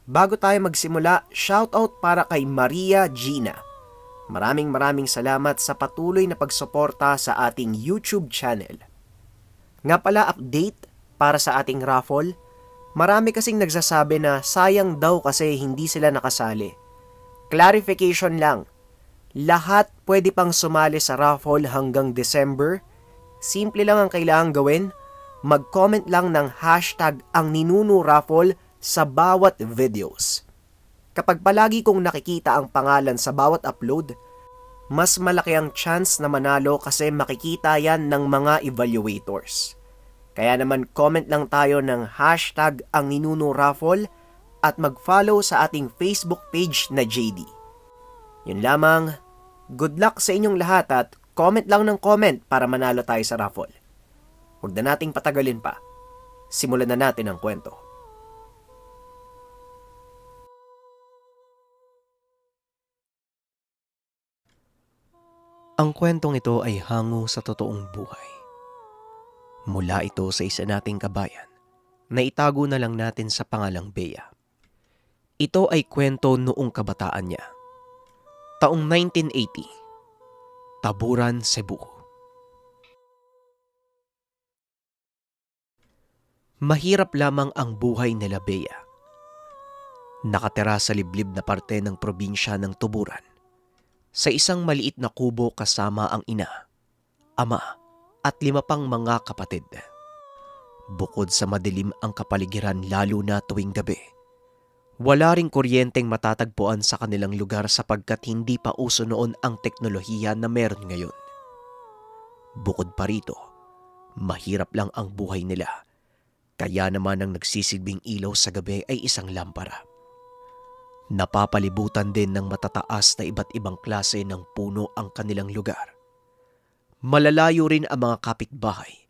Bago tayo magsimula, shoutout para kay Maria Gina. Maraming salamat sa patuloy na pagsuporta sa ating YouTube channel. Nga pala update para sa ating raffle, marami kasing nagsasabi na sayang daw kasi hindi sila nakasali. Clarification lang, lahat pwede pang sumali sa raffle hanggang December. Simple lang ang kailangang gawin, mag-comment lang ng hashtag ang Ninuno Raffle sa bawat videos. Kapag palagi kong nakikita ang pangalan sa bawat upload, mas malaki ang chance na manalo kasi makikita yan ng mga evaluators. Kaya naman comment lang tayo ng hashtag ang Ninuno Raffle at mag-follow sa ating Facebook page na JD. Yun lamang, good luck sa inyong lahat at comment lang ng comment para manalo tayo sa raffle. Huwag na nating patagalin pa. Simulan na natin ang kwento. Ang kwentong ito ay hango sa totoong buhay. Mula ito sa isa nating kabayan na itago na lang natin sa pangalang Bea. Ito ay kwento noong kabataan niya. Taong 1980, Taburan, Cebu. Mahirap lamang ang buhay nila Bea. Nakatira sa liblib na parte ng probinsya ng Tuburan, sa isang maliit na kubo kasama ang ina, ama at 5 pang mga kapatid. Bukod sa madilim ang kapaligiran lalo na tuwing gabi, wala ring kuryenteng matatagpuan sa kanilang lugar sapagkat hindi pa uso noon ang teknolohiya na meron ngayon. Bukod pa rito, mahirap lang ang buhay nila. Kaya naman ang nagsisilbing ilaw sa gabi ay isang lampara. Napapalibutan din ng matataas na iba't ibang klase ng puno ang kanilang lugar. Malalayo rin ang mga kapitbahay.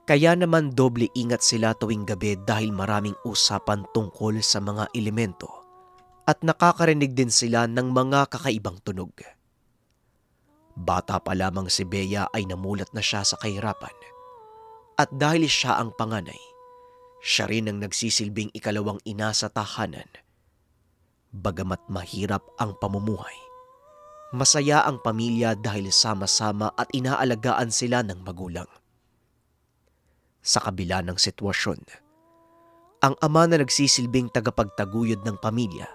Kaya naman doble ingat sila tuwing gabi dahil maraming usapan tungkol sa mga elemento at nakakarinig din sila ng mga kakaibang tunog. Bata pa lamang si Bea ay namulat na siya sa kahirapan. At dahil siya ang panganay, siya rin ang nagsisilbing ikalawang ina sa tahanan. Bagamat mahirap ang pamumuhay, masaya ang pamilya dahil sama-sama at inaalagaan sila ng magulang. Sa kabila ng sitwasyon, ang ama na nagsisilbing tagapagtaguyod ng pamilya,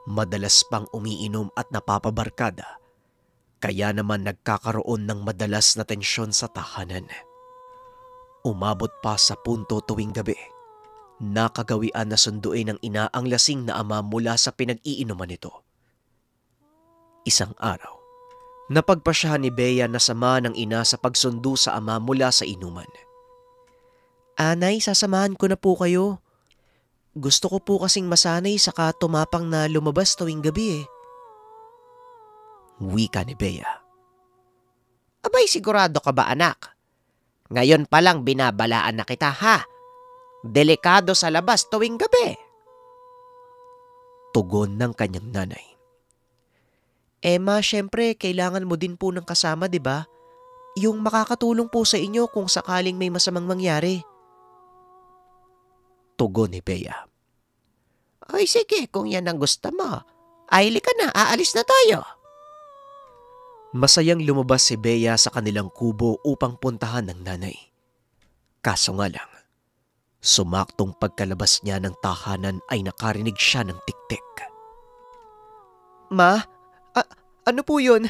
madalas pang umiinom at napapabarkada, kaya naman nagkakaroon ng madalas na tensyon sa tahanan. Umabot pa sa punto tuwing gabi, nakagawian na sunduin ng ina ang lasing na ama mula sa pinag-iinuman nito. Isang araw, napagpasyahan ni Bea na sama ng ina sa pagsundo sa ama mula sa inuman. Anay, sasamahan ko na po kayo. Gusto ko po kasing masanay saka tumapang na lumabas tuwing gabi eh. Wika ni Bea. Abay, sigurado ka ba anak? Ngayon pa lang binabalaan na kita ha. Delikado sa labas tuwing gabi. Tugon ng kanyang nanay. Ma, syempre kailangan mo din po ng kasama, di ba? Yung makakatulong po sa inyo kung sakaling may masamang mangyari. Tugon ni Bea. Ay sige, kung yan ang gusto mo. Ay ka na, aalis na tayo. Masayang lumabas si Bea sa kanilang kubo upang puntahan ng nanay. Kaso nga lang, sumaktong pagkalabas niya ng tahanan ay nakarinig siya ng tik-tik. Ma, ano po yun?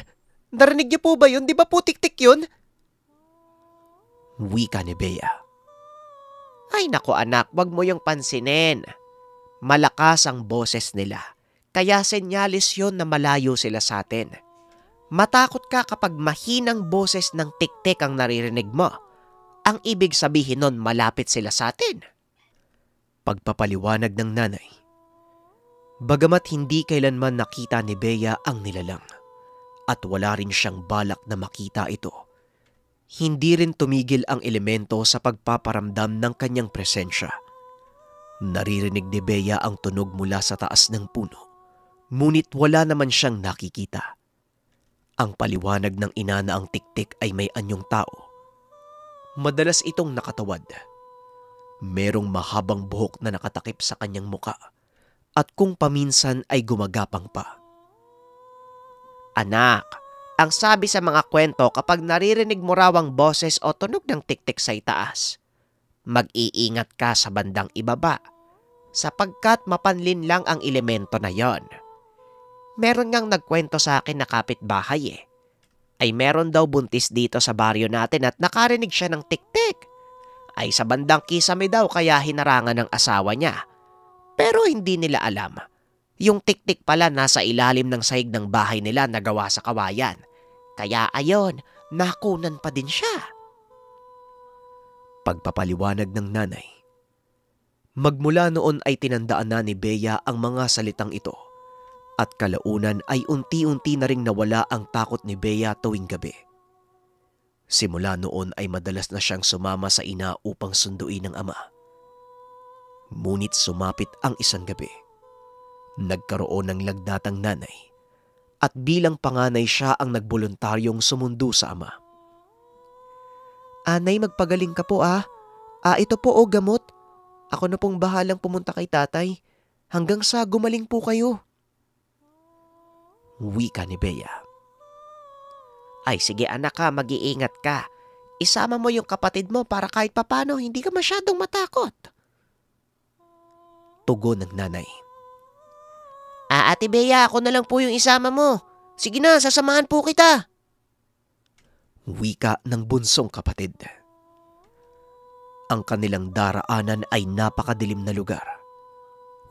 Narinig niyo po ba yun? Di ba po tik-tik yun? Wika ni Bea. Ay naku anak, wag mo yung pansinin. Malakas ang boses nila, kaya senyalis yun na malayo sila sa atin. Matakot ka kapag mahinang boses ng tik-tik ang naririnig mo. Ang ibig sabihin nun malapit sila sa atin. Pagpapaliwanag ng nanay. Bagamat hindi kailanman nakita ni Bea ang nilalang at wala rin siyang balak na makita ito, hindi rin tumigil ang elemento sa pagpaparamdam ng kanyang presensya. Naririnig ni Bea ang tunog mula sa taas ng puno, ngunit wala naman siyang nakikita. Ang paliwanag ng ina na ang tik-tik ay may anyong tao. Madalas itong nakatawad. Merong mahabang buhok na nakatakip sa kanyang muka at kung paminsan ay gumagapang pa. Anak, ang sabi sa mga kwento kapag naririnig mo raw ang boses o tunog ng tiktik sa itaas, mag-iingat ka sa bandang ibaba sapagkat mapanlin lang ang elemento na yon. Meron ngang nagkwento sa akin na kapitbahay ay meron daw buntis dito sa baryo natin at nakarinig siya ng tiktik. Ay sa bandang Kisame daw kaya hinarangan ng asawa niya. Pero hindi nila alam. Yung tiktik pala nasa ilalim ng sahig ng bahay nila na gawa sa kawayan. Kaya ayon, nakunan pa din siya. Pagpapaliwanag ng nanay. Magmula noon ay tinandaan na ni Bea ang mga salitang ito. At kalaunan ay unti-unti na ring nawala ang takot ni Bea tuwing gabi. Simula noon ay madalas na siyang sumama sa ina upang sunduin ng ama. Ngunit sumapit ang isang gabi. Nagkaroon ng lagnatang nanay at bilang panganay siya ang nagboluntaryong sumundo sa ama. Anay, magpagaling ka po ito po gamot. Ako na pong bahalang pumunta kay tatay hanggang sa gumaling po kayo. Wika ni Bea. Ay sige anak mag-iingat ka. Isama mo yung kapatid mo para kahit papano hindi ka masyadong matakot. Tugon ng nanay. Ate Bea, ako na lang po yung isama mo. Sige na, sasamahan po kita. Wika ng bunsong kapatid. Ang kanilang daraanan ay napakadilim na lugar.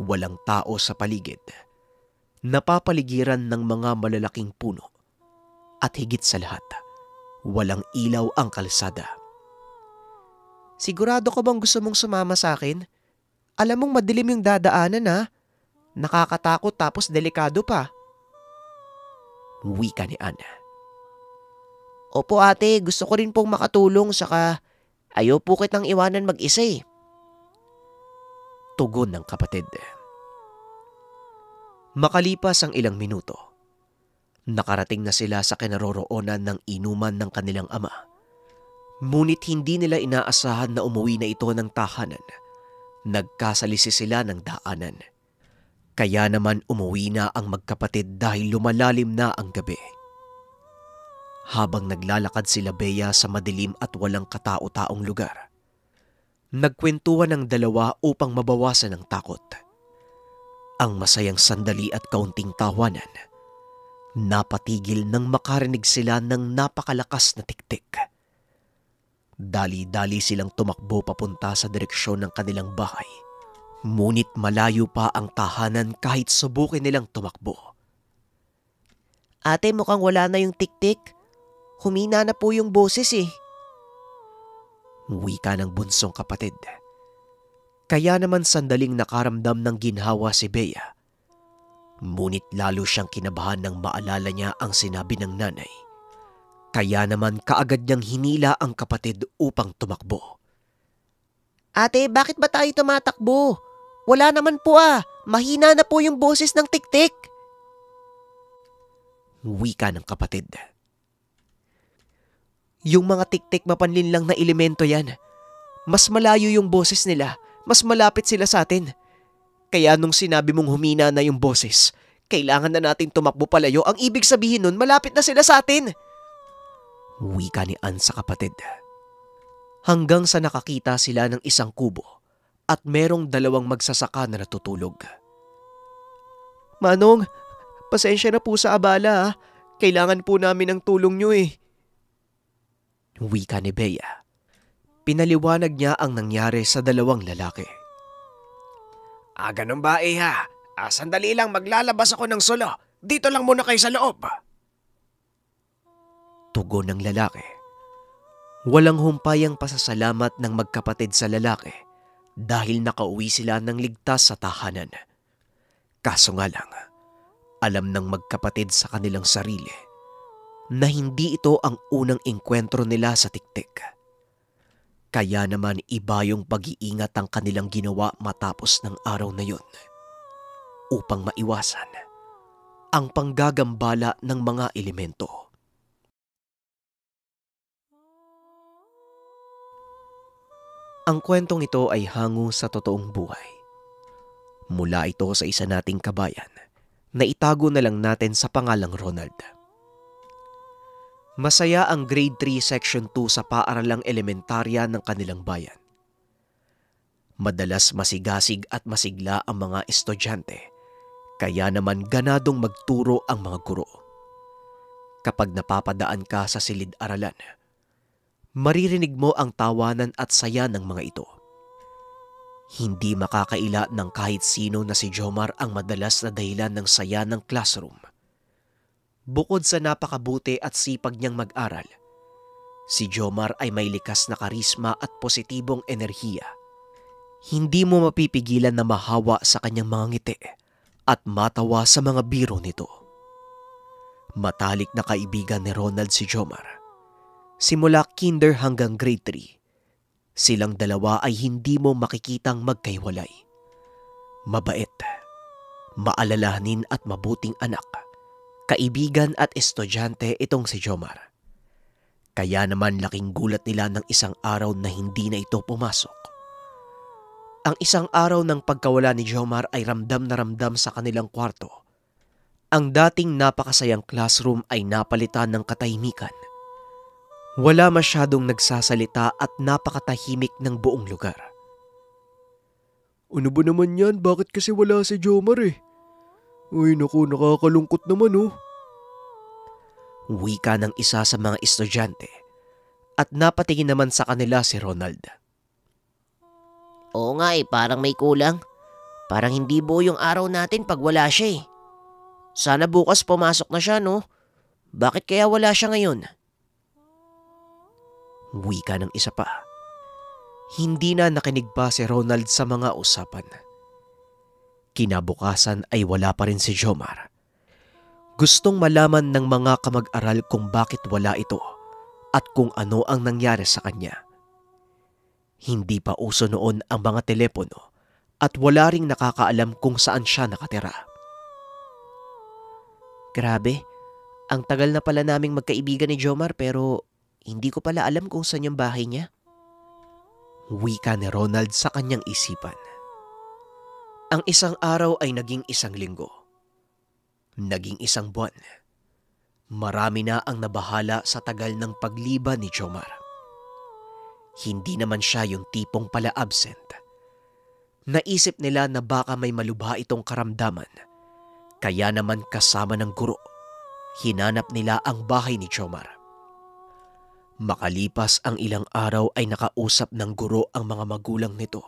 Walang tao sa paligid. Napapaligiran ng mga malalaking puno. At higit sa lahat, walang ilaw ang kalsada. Sigurado ka bang gusto mong sumama sa akin? Alam mong madilim yung dadaanan Nakakatakot tapos delikado pa. Wika ni Ana. Opo ate, gusto ko rin pong makatulong saka ayaw po kitang iwanan mag-isa Tugon ng kapatid. Makalipas ang ilang minuto, nakarating na sila sa kinaroroonan ng inuman ng kanilang ama. Ngunit hindi nila inaasahan na umuwi na ito ng tahanan. Nagkasalisi sila ng daanan. Kaya naman umuwi na ang magkapatid dahil lumalalim na ang gabi. Habang naglalakad sila Bea sa madilim at walang katao-taong lugar, nagkwentuhan ng dalawa upang mabawasan ang takot. Ang masayang sandali at kaunting tawanan, napatigil nang makarinig sila ng napakalakas na tiktik. Dali-dali silang tumakbo papunta sa direksyon ng kanilang bahay. Ngunit malayo pa ang tahanan kahit subukin nilang tumakbo. Ate, mukhang wala na yung tiktik. Humina na po yung boses Wika ng bunsong kapatid. Kaya naman sandaling nakaramdam ng ginhawa si Bea. Ngunit lalo siyang kinabahan nang maalala niya ang sinabi ng nanay. Kaya naman kaagad niyang hinila ang kapatid upang tumakbo. Ate, bakit ba tayo tumatakbo? Wala naman po Mahina na po yung boses ng tiktik. Wika ng kapatid. Yung mga tiktik mapanlin lang na elemento yan. Mas malayo yung boses nila. Mas malapit sila sa atin. Kaya nung sinabi mong humina na yung boses, kailangan na natin tumakbo palayo. Ang ibig sabihin nun, malapit na sila sa atin. Wika ni Ann sa kapatid. Hanggang sa nakakita sila ng isang kubo at merong dalawang magsasaka na natutulog. Manong, pasensya na po sa abala Kailangan po namin ng tulong nyo Wika ni Bea. Pinaliwanag niya ang nangyari sa dalawang lalaki. Ganun ba sandali lang maglalabas ako ng solo. Dito lang muna kayo sa loob. Tugon ng lalaki. Walang humpayang pasasalamat ng magkapatid sa lalaki dahil nakauwi sila ng ligtas sa tahanan. Kaso nga lang, alam ng magkapatid sa kanilang sarili na hindi ito ang unang engkwentro nila sa tiktik. Kaya naman iba yung pag-iingat ang kanilang ginawa matapos ng araw na yun upang maiwasan ang panggagambala ng mga elemento. Ang kwentong ito ay hango sa totoong buhay. Mula ito sa isa nating kabayan na itago na lang natin sa pangalang Ronald. Masaya ang grade 3 section 2 sa paaralang elementarya ng kanilang bayan. Madalas masigasig at masigla ang mga estudyante, kaya naman ganadong magturo ang mga guro. Kapag napapadaan ka sa silid-aralan, maririnig mo ang tawanan at saya ng mga ito. Hindi makakaila ng kahit sino na si Jomar ang madalas na dahilan ng saya ng classroom. Bukod sa napakabuti at sipag niyang mag-aral, si Jomar ay may likas na karisma at positibong enerhiya. Hindi mo mapipigilan na mahawa sa kanyang mga ngiti at matawa sa mga biro nito. Matalik na kaibigan ni Ronald si Jomar. Simula kinder hanggang grade 3, silang dalawa ay hindi mo makikitang magkaiwalay. Mabait, maalalahanin at mabuting anak, kaibigan at estudyante itong si Jomar. Kaya naman laking gulat nila ng isang araw na hindi na ito pumasok. Ang isang araw ng pagkawala ni Jomar ay ramdam na ramdam sa kanilang kwarto. Ang dating napakasayang classroom ay napalitan ng katahimikan. Wala masyadong nagsasalita at napakatahimik ng buong lugar. Ano ba naman yan? Bakit kasi wala si Jomar eh? Uy naku, nakakalungkot naman oh. Wika ng isa sa mga estudyante at napatingin naman sa kanila si Ronald. Oo nga parang may kulang. Parang hindi buo yung araw natin pag wala siya eh. Sana bukas pumasok na siya no? Bakit kaya wala siya ngayon? Wika ng isa pa. Hindi na nakinig pa si Ronald sa mga usapan. Kinabukasan ay wala pa rin si Jomar. Gustong malaman ng mga kamag-aral kung bakit wala ito at kung ano ang nangyari sa kanya. Hindi pa uso noon ang mga telepono at wala ring nakakaalam kung saan siya nakatira. Grabe, ang tagal na pala naming magkaibigan ni Jomar pero hindi ko pala alam kung saan yung bahay niya. Wika ni Ronald sa kanyang isipan. Ang isang araw ay naging isang linggo. Naging isang buwan. Marami na ang nabahala sa tagal ng pagliba ni Jomar. Hindi naman siya yung tipong pala absent. Naisip nila na baka may malubha itong karamdaman. Kaya naman kasama ng guro, hinanap nila ang bahay ni Jomar. Makalipas ang ilang araw ay nakausap ng guro ang mga magulang nito.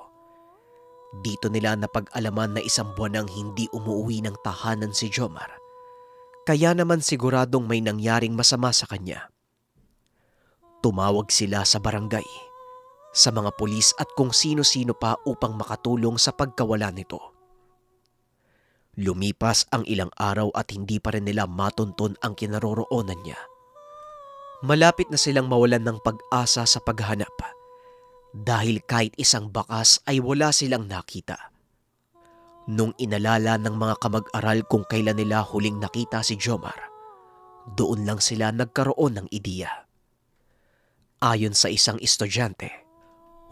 Dito nila napag-alaman na isang buwan nang hindi umuwi ng tahanan si Jomar. Kaya naman siguradong may nangyaring masama sa kanya. Tumawag sila sa barangay, sa mga pulis at kung sino-sino pa upang makatulong sa pagkawala nito. Lumipas ang ilang araw at hindi pa rin nila matuntun ang kinaroroonan niya. Malapit na silang mawalan ng pag-asa sa paghanap dahil kahit isang bakas ay wala silang nakita. Nung inalala ng mga kamag-aral kung kailan nila huling nakita si Jomar, doon lang sila nagkaroon ng ideya. Ayon sa isang estudyante,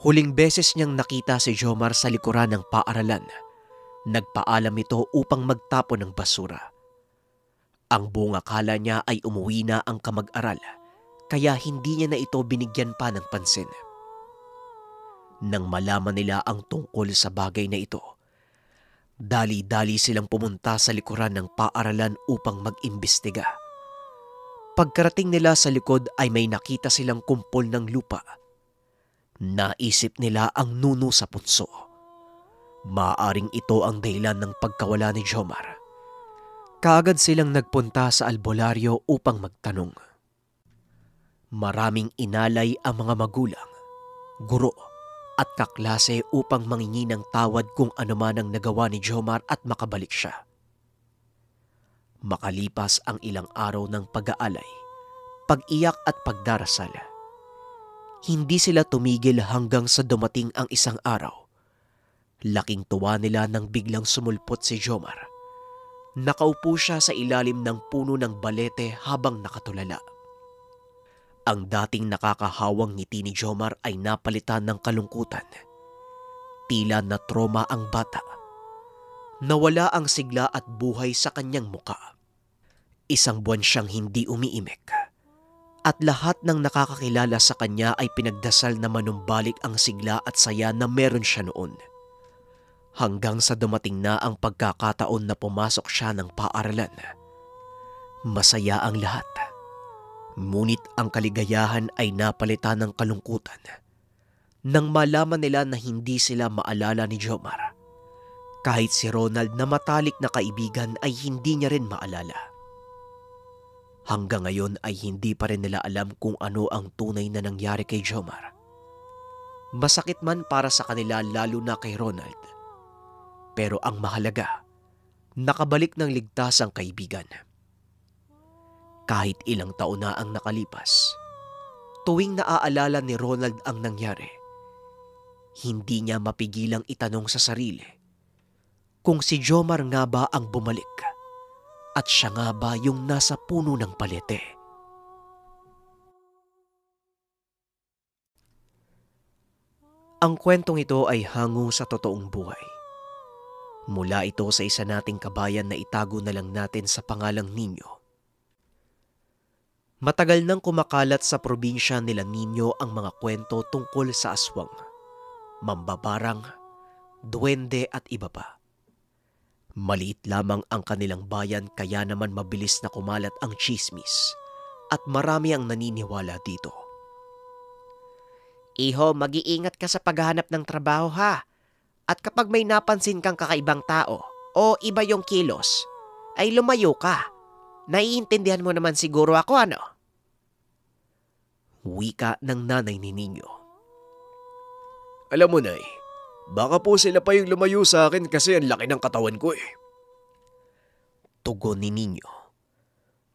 huling beses niyang nakita si Jomar sa likuran ng paaralan. Nagpaalam ito upang magtapon ng basura. Ang buong akala niya ay umuwi na ang kamag-aral, kaya hindi niya na ito binigyan pa ng pansin. Nang malaman nila ang tungkol sa bagay na ito, dali-dali silang pumunta sa likuran ng paaralan upang mag-imbestiga. Pagkarating nila sa likod ay may nakita silang kumpol ng lupa. Naisip nila ang nuno sa punso. Maaring ito ang dahilan ng pagkawala ni Jomar. Kaagad silang nagpunta sa albularyo upang magtanong. Maraming inalay ang mga magulang, guro at kaklase upang mangingi ng tawad kung ano man ang nagawa ni Jomar at makabalik siya. Makalipas ang ilang araw ng pag-aalay, pag-iyak at pagdarasal, hindi sila tumigil hanggang sa dumating ang isang araw. Laking tuwa nila nang biglang sumulpot si Jomar. Nakaupo siya sa ilalim ng puno ng balete habang nakatulala. Ang dating nakakahawang ngiti ni Jomar ay napalitan ng kalungkutan. Tila na trauma ang bata. Nawala ang sigla at buhay sa kanyang muka. Isang buwan siyang hindi umiimik. At lahat ng nakakakilala sa kanya ay pinagdasal na manumbalik ang sigla at saya na meron siya noon. Hanggang sa dumating na ang pagkakataon na pumasok siya ng paaralan. Masaya ang lahat. Ngunit ang kaligayahan ay napalitan ng kalungkutan nang malaman nila na hindi sila maalala ni Jomar. Kahit si Ronald na matalik na kaibigan ay hindi niya rin maalala. Hanggang ngayon ay hindi pa rin nila alam kung ano ang tunay na nangyari kay Jomar. Masakit man para sa kanila lalo na kay Ronald. Pero ang mahalaga, nakabalik ng ligtas ang kaibigan. Kahit ilang taon na ang nakalipas, tuwing naaalala ni Ronald ang nangyari, hindi niya mapigilang itanong sa sarili kung si Jomar nga ba ang bumalik at siya nga ba yung nasa puno ng palete. Ang kwentong ito ay hango sa totoong buhay. Mula ito sa isa nating kabayan na itago na lang natin sa pangalang Nino. Matagal nang kumakalat sa probinsya nila Nino ang mga kwento tungkol sa aswang, mambabarang, duwende at iba pa. Maliit lamang ang kanilang bayan kaya naman mabilis na kumalat ang tsismis at marami ang naniniwala dito. Iho, mag-iingat ka sa paghahanap ng trabaho ha. At kapag may napansin kang kakaibang tao o iba yung kilos, ay lumayo ka. Naiintindihan mo naman siguro ako, ano? Wika ng nanay ni Nino. Alam mo, Nay, baka po sila pa yung lumayo sa akin kasi ang laki ng katawan ko eh. Tugon ni Nino.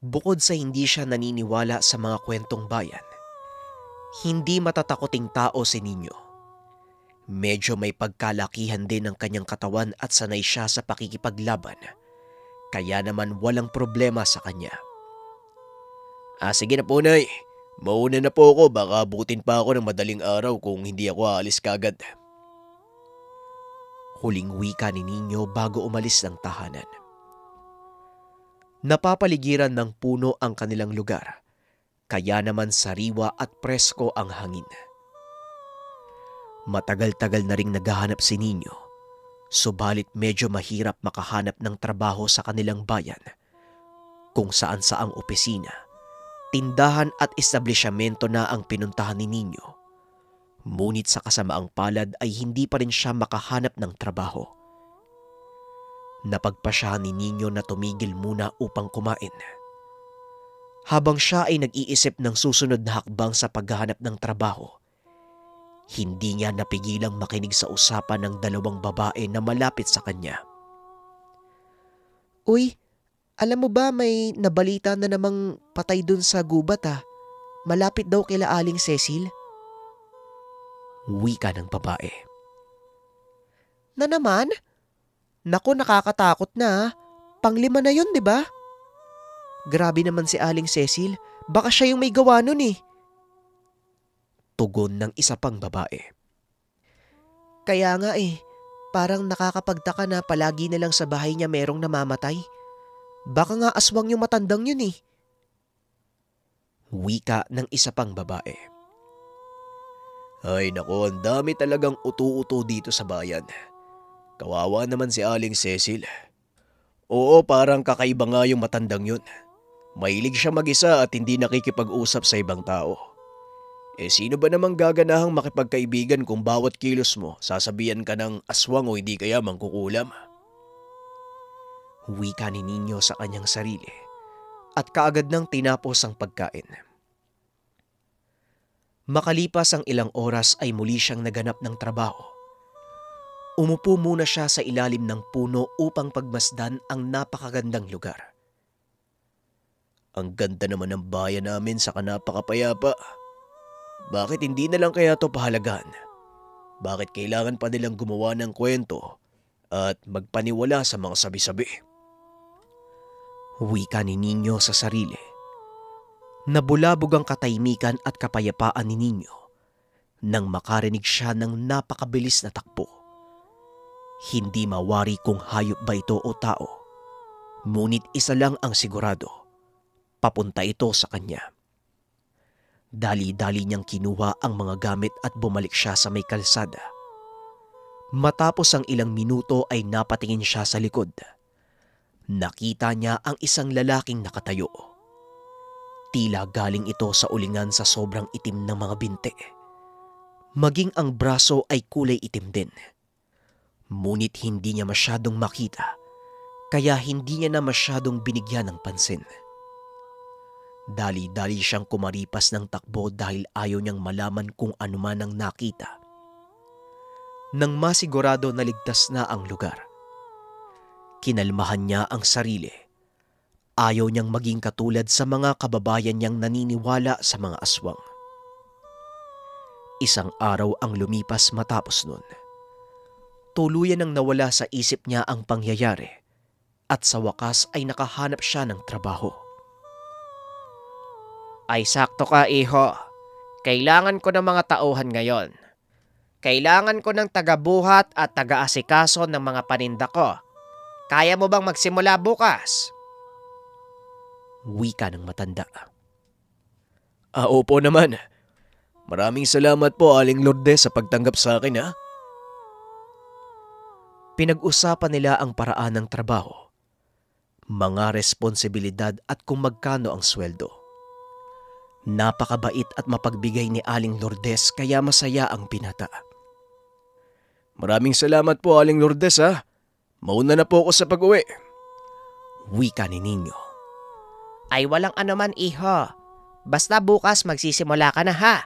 Bukod sa hindi siya naniniwala sa mga kwentong bayan, hindi matatakoting tao si Nino. Medyo may pagkalakihan din ng kanyang katawan at sanay siya sa pakikipaglaban, kaya naman walang problema sa kanya. Sige na po, Nay. Mauna na po ako, baka abutin pa ako ng madaling araw kung hindi ako aalis kagad. Huling wika ni Nino bago umalis ng tahanan. Napapaligiran ng puno ang kanilang lugar, kaya naman sariwa at presko ang hangin. Matagal-tagal na ring naghahanap si Nino, subalit medyo mahirap makahanap ng trabaho sa kanilang bayan, kung saan saang opisina, tindahan at establisyamento na ang pinuntahan ni Nino. Ngunit sa kasamaang palad ay hindi pa rin siya makahanap ng trabaho. Napagpasyahan ni Nino na tumigil muna upang kumain. Habang siya ay nag-iisip ng susunod na hakbang sa paghahanap ng trabaho, hindi niya napigilang makinig sa usapan ng dalawang babae na malapit sa kanya. Uy, alam mo ba may nabalita na namang patay dun sa gubat ha? Malapit daw kila Aling Cecil. Wika ng babae. Na naman? Naku, nakakatakot na. Panglima na yun, di ba? Grabe naman si Aling Cecil. Baka siya yung may gawa nun eh. Tugon ng isa pang babae. Kaya nga eh, parang nakakapagtaka na palagi na lang sa bahay niya merong namamatay. Baka nga aswang yung matandang yun eh. Wika ng isa pang babae. Ay nako, ang dami talagang utu-utu dito sa bayan. Kawawa naman si Aling Cecil. Oo, parang kakaiba nga yung matandang yun. Mahilig siya mag-isa at hindi nakikipag-usap sa ibang tao. Sino ba namang gaganahang makipagkaibigan kung bawat kilos mo sasabihan ka ng aswang o hindi kaya mangkukulam? Wika ni Nino sa kanyang sarili at kaagad nang tinapos ang pagkain. Makalipas ang ilang oras ay muli siyang naganap ng trabaho. Umupo muna siya sa ilalim ng puno upang pagmasdan ang napakagandang lugar. Ang ganda naman ng bayan namin sa napakapayapa. Bakit hindi na lang kaya ito pahalagahan? Bakit kailangan pa nilang gumawa ng kwento at magpaniwala sa mga sabi-sabi? Wika ni Nino sa sarili. Nabulabog ang katahimikan at kapayapaan ni Nino nang makarinig siya ng napakabilis na takbo. Hindi mawari kung hayop ba ito o tao. Ngunit isa lang ang sigurado. Papunta ito sa kanya. Dali-dali niyang kinuha ang mga gamit at bumalik siya sa may kalsada. Matapos ang ilang minuto ay napatingin siya sa likod. Nakita niya ang isang lalaking nakatayo. Tila galing ito sa ulingan sa sobrang itim ng mga binte. Maging ang braso ay kulay itim din. Ngunit hindi niya masyadong makita, kaya hindi niya na masyadong binigyan ng pansin. Dali-dali siyang kumaripas ng takbo dahil ayaw niyang malaman kung ano man ang nakita. Nang masigurado na ligtas na ang lugar, kinalmahan niya ang sarili. Ayaw niyang maging katulad sa mga kababayan niyang naniniwala sa mga aswang. Isang araw ang lumipas matapos nun. Tuluyan ang nawala sa isip niya ang pangyayari at sa wakas ay nakahanap siya ng trabaho. Ay sakto ka, iho. Kailangan ko ng mga tauhan ngayon. Kailangan ko ng tagabuhat at tagaasikaso ng mga paninda ko. Kaya mo bang magsimula bukas? Wika ng matanda. Opo naman. Maraming salamat po, Aling Lourdes, sa pagtanggap sa akin, ha? Pinag-usapan nila ang paraan ng trabaho, mga responsibilidad at kung magkano ang sweldo. Napakabait at mapagbigay ni Aling Lourdes kaya masaya ang binata. Maraming salamat po, Aling Lourdes, ha? Mauna na po ako sa pag-uwi. Wika ni Ninyo. Ay walang anuman, iho. Basta bukas magsisimula ka na, ha?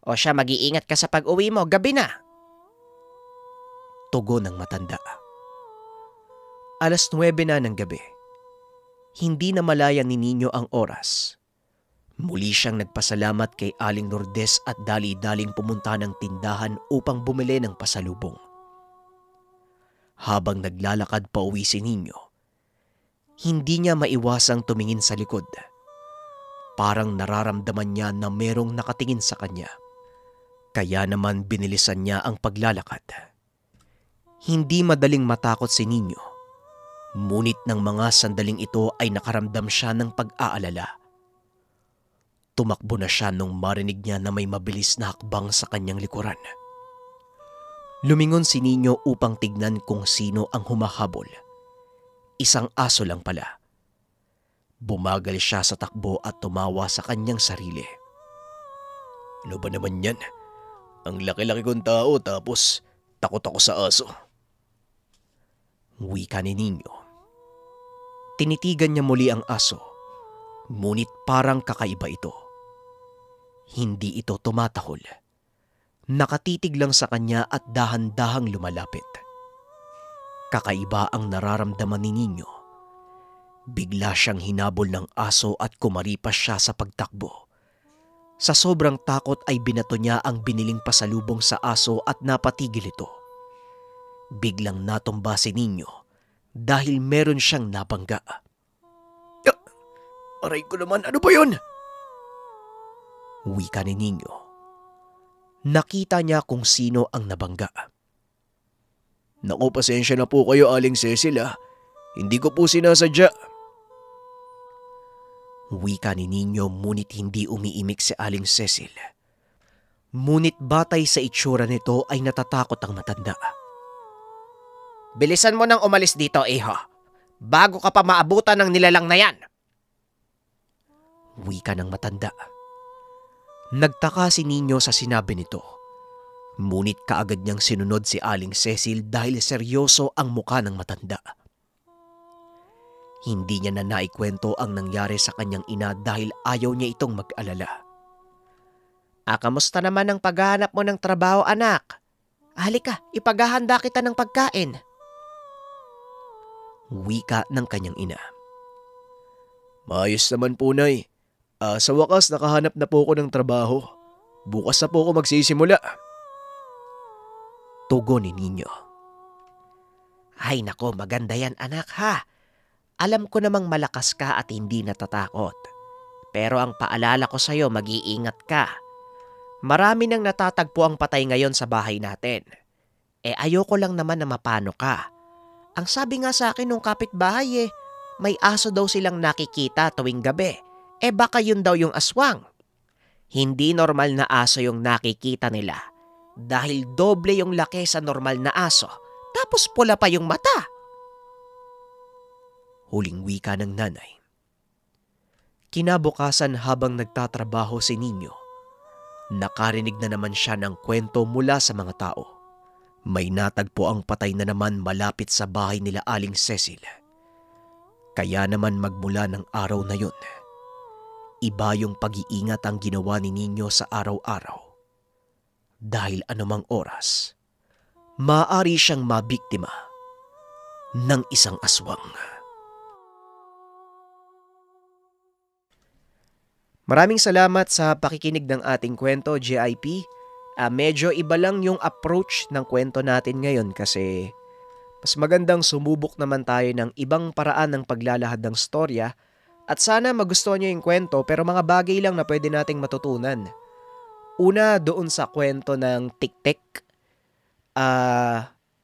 O siya, mag-iingat ka sa pag-uwi mo, gabi na. Tugon ng matanda. 9:00 na ng gabi. Hindi na malaya ni Ninyo ang oras. Muli siyang nagpasalamat kay Aling Lourdes at dali-daling pumunta ng tindahan upang bumili ng pasalubong. Habang naglalakad pa uwi si Ninyo, hindi niya maiwasang tumingin sa likod. Parang nararamdaman niya na merong nakatingin sa kanya. Kaya naman binilisan niya ang paglalakad. Hindi madaling matakot si Ninyo. Ngunit ng mga sandaling ito ay nakaramdam siya ng pag-aalala. Tumakbo na siya nung marinig niya na may mabilis na hakbang sa kanyang likuran. Lumingon si Ninyo upang tignan kung sino ang humahabol. Isang aso lang pala. Bumagal siya sa takbo at tumawa sa kanyang sarili. Ano ba naman yan? Ang laki-laki kong tao tapos takot ako sa aso. Wika ni Ninyo. Tinitigan niya muli ang aso, ngunit parang kakaiba ito. Hindi ito tumatahol. Nakatitig lang sa kanya at dahan-dahang lumalapit. Kakaiba ang nararamdaman ni Ninyo. Bigla siyang hinabol ng aso at kumaripas siya sa pagtakbo. Sa sobrang takot ay binato niya ang biniling pasalubong sa aso at napatigil ito. Biglang natumba si Ninyo dahil meron siyang nabangga. Aray ko naman, ano ba yun? Wika ni Ninyo. Nakita niya kung sino ang nabangga. Naku, pasensya na po kayo, Aling Cecil, ha. Hindi ko po sinasadya. Wika ni Ninyo, ngunit hindi umiimik si Aling Cecil. Ngunit batay sa itsura nito ay natatakot ang matanda. Bilisan mo nang umalis dito, iho. Bago ka pa maabutan ng nilalang na yan. Wika ng matanda. Nagtaka si Ninyo sa sinabi nito. Ngunit kaagad niyang sinunod si Aling Cecil dahil seryoso ang muka ng matanda. Hindi niya na naikwento ang nangyari sa kanyang ina dahil ayaw niya itong mag-alala. Kamusta naman ang paghahanap mo ng trabaho, anak? Halika, ipaghahanda kita ng pagkain. Wika ng kanyang ina. Maayos naman po, Nay. Sa wakas nakahanap na po ako ng trabaho. Bukas na po ako magsisimula. Tugon ni Ninyo. Ay nako, maganda yan anak ha. Alam ko namang malakas ka at hindi natatakot. Pero ang paalala ko sa'yo, mag-iingat ka. Marami nang natatagpo ang patay ngayon sa bahay natin. Ayoko lang naman na mapano ka. Ang sabi nga sa akin nung kapitbahay may aso daw silang nakikita tuwing gabi. Baka yun daw yung aswang. Hindi normal na aso yung nakikita nila. Dahil doble yung laki sa normal na aso. Tapos pula pa yung mata. Huling wika ng nanay. Kinabukasan habang nagtatrabaho si Nino, nakarinig na naman siya ng kwento mula sa mga tao. May natagpo ang patay na naman malapit sa bahay nila Aling Cecil. Kaya naman magmula ng araw na yun, iba yung pag-iingat ang ginawa ni Nino sa araw-araw. Dahil anumang oras, maaari siyang mabiktima ng isang aswang. Maraming salamat sa pakikinig ng ating kwento, JIP. Medyo iba lang yung approach ng kwento natin ngayon kasi mas magandang sumubok naman tayo ng ibang paraan ng paglalahad ng storya at sana magustuhan nyo yung kwento pero mga bagay lang na pwede nating matutunan. Una, doon sa kwento ng tik-tik.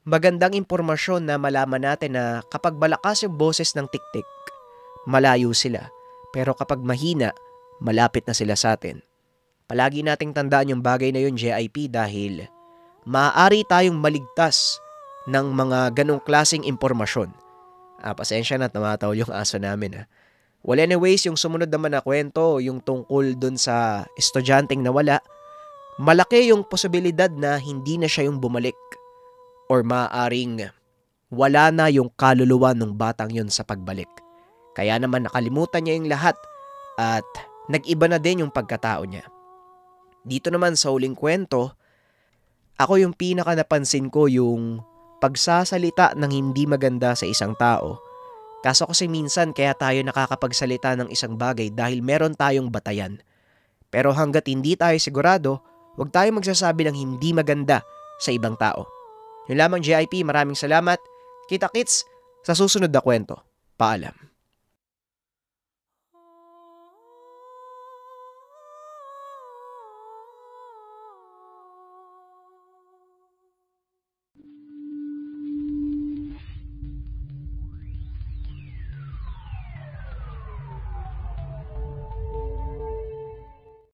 Magandang impormasyon na malaman natin na kapag malakas yung boses ng tik-tik, malayo sila. Pero kapag mahina, malapit na sila sa atin. Palagi nating tandaan yung bagay na yun, JIP, dahil maaari tayong maligtas ng mga ganong klaseng impormasyon. Pasensya na, tumataw yung aso namin. Well, anyways, yung sumunod naman na kwento, yung tungkol dun sa estudyanteng nawala, malaki yung posibilidad na hindi na siya yung bumalik or maaaring wala na yung kaluluwa ng batang yun sa pagbalik. Kaya naman nakalimutan niya yung lahat at nag-iba na din yung pagkatao niya. Dito naman sa huling kwento, ako yung pinaka napansin ko yung pagsasalita ng hindi maganda sa isang tao. Kaso kasi minsan kaya tayo nakakapagsalita ng isang bagay dahil meron tayong batayan. Pero hanggat hindi tayo sigurado, huwag tayo magsasabi ng hindi maganda sa ibang tao. Yun lamang, JIP, maraming salamat. Kita-kits sa susunod na kwento. Paalam.